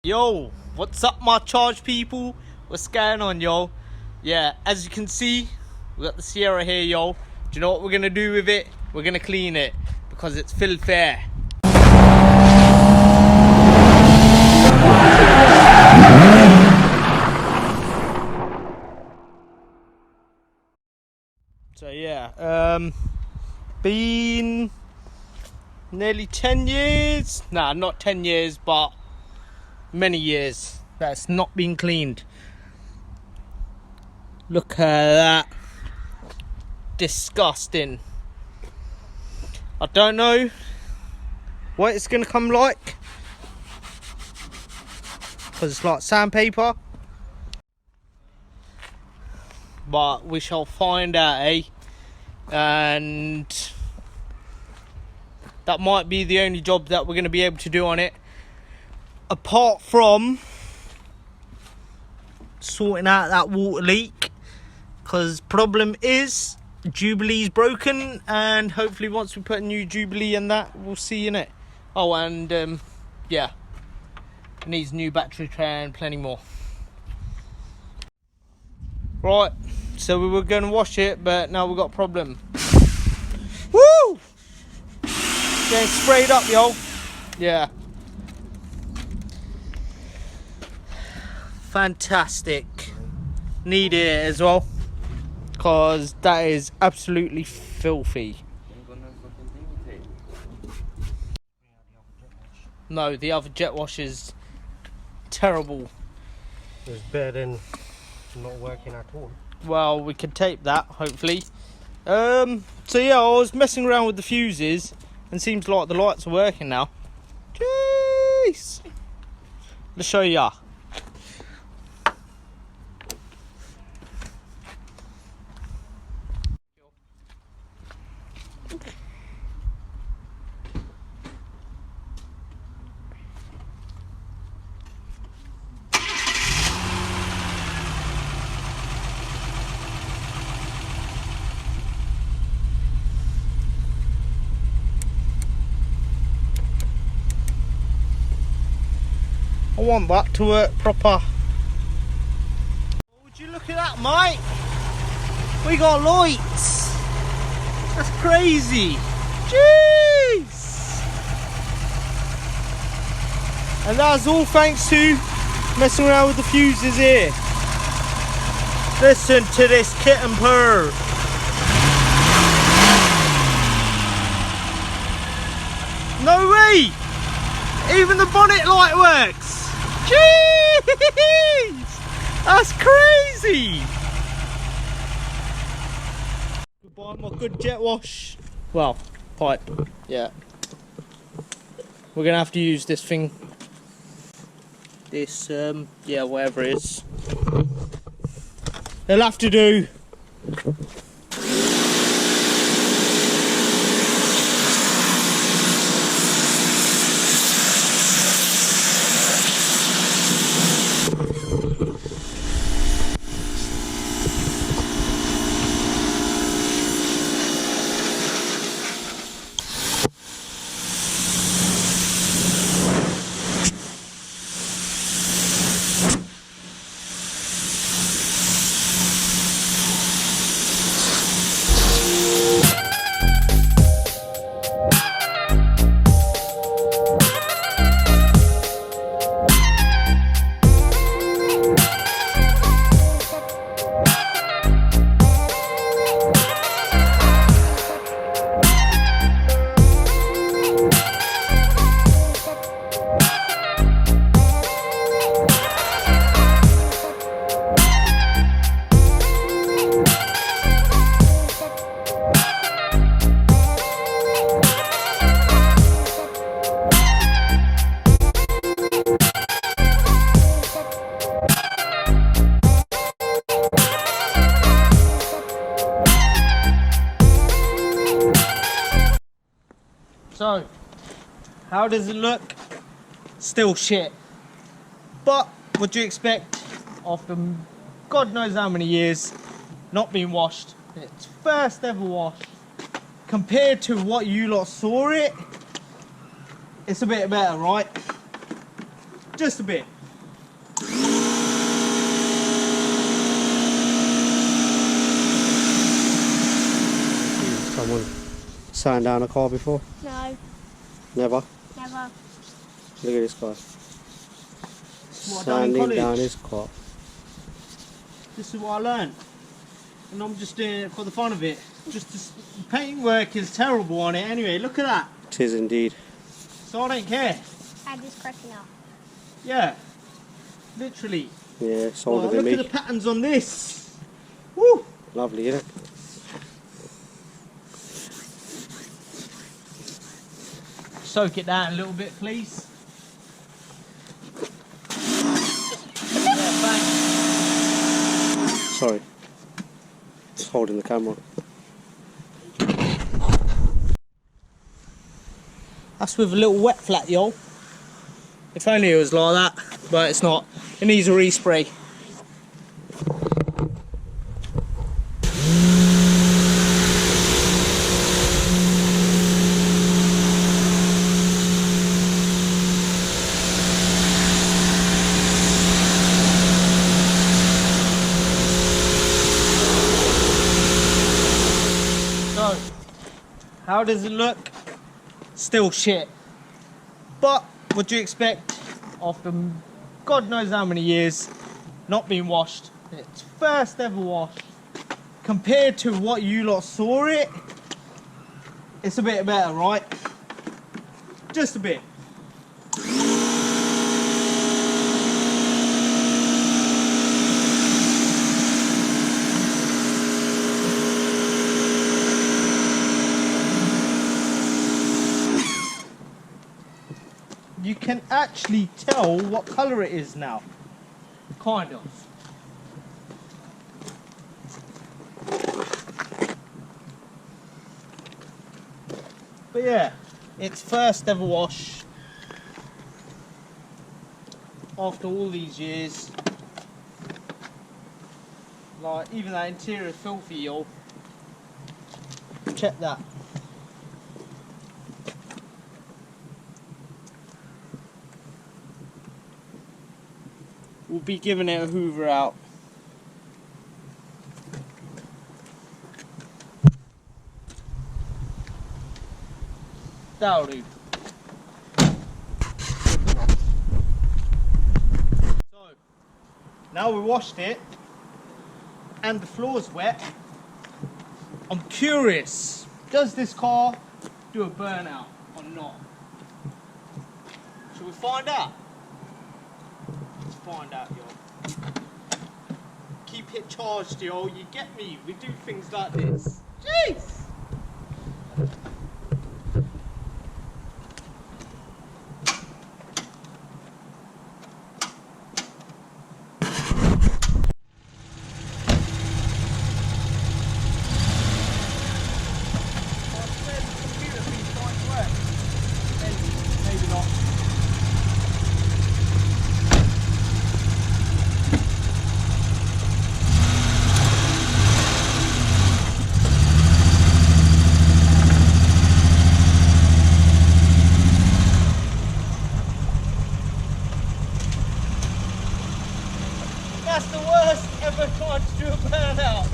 Yo, what's up my charge people? What's going on, yo? Yeah, as you can see, we got the Sierra here, yo. Do you know what we're gonna do with it? We're gonna clean it because it's filthy. So yeah, been nearly 10 years. Nah, not 10 years, but many years that's not been cleaned. Look at that. Disgusting. I don't know what it's gonna come like because it's like sandpaper, but we shall find out, eh? And that might be the only job that we're gonna be able to do on it, apart from sorting out that water leak, because problem is Jubilee's broken, and hopefully once we put a new Jubilee in that, we'll see in it. Oh, and yeah, it needs a new battery tray and plenty more. Right, so we were going to wash it, but now we've got a problem. Woo! Getting sprayed up, yo. Yeah. Fantastic. Need it as well, because that is absolutely filthy. No, the other jet wash is terrible. It's better than not working at all. Well, we can tape that, hopefully. So yeah, I was messing around with the fuses, and seems like the lights are working now. Jeez! Let's show ya. I want that to work proper. Would you look at that, mate? We got lights. That's crazy. Jeez. And that's all thanks to messing around with the fuses here. Listen to this kitten purr. No way. Even the bonnet light works. Jeez! That's crazy! Goodbye, my good jet wash. Well, pipe, yeah. We're gonna have to use this thing. This, yeah, whatever it is. It'll have to do. So, how does it look? Still shit. But what do you expect after God knows how many years not being washed? It's first ever wash. Compared to what you lot saw it, it's a bit better, right? Just a bit. someone sand down a car before? No, Never? never. Look at this guy. What I done in Sanding college. down his car. This is what I learned. And I'm just doing it for the fun of it. Paintwork is terrible on it anyway. Look at that. Tis indeed. So I don't care. I'm just cracking up. Yeah. Literally. Yeah, it's older Oh, than look me. at the patterns on this. Woo! Lovely, isn't it? Soak it down a little bit, please. Sorry. Just holding the camera. That's with a little wet flat, y'all. If only it was like that, but it's not. It needs a respray. So, how does it look? Still shit. But what do you expect after God knows how many years not being washed? It's first ever wash. Compared to what you lot saw it, it's a bit better, right? Just a bit. You can actually tell what colour it is now. Kind of. But yeah, it's first ever wash after all these years. Like, even that interior is filthy, y'all. Check that. We'll be giving it a hoover out. That'll do. So, now we washed it and the floor's wet. I'm curious, does this car do a burnout or not? Shall we find out? Let's find out, y'all. Keep it charged, y'all. You get me? We do things like this. Jeez! Maybe not. That's the worst ever tried to do a burnout.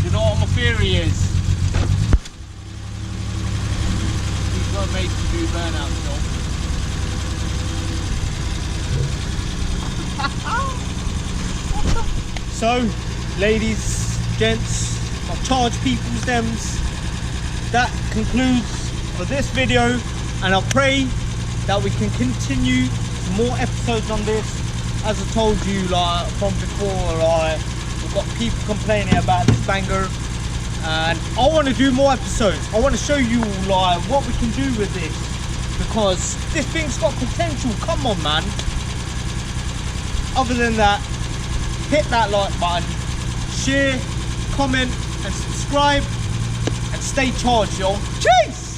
You know what my theory is? These were made to do burnouts, though. So, ladies, gents, my charge people's dems, that concludes for this video, and I pray that we can continue some more episodes on this. As I told you, like from before, like we've got people complaining about this banger, and I want to do more episodes. I want to show you like what we can do with this, because this thing's got potential. Come on, man. Other than that, hit that like button, share, comment and subscribe, and stay charged, y'all. Cheers!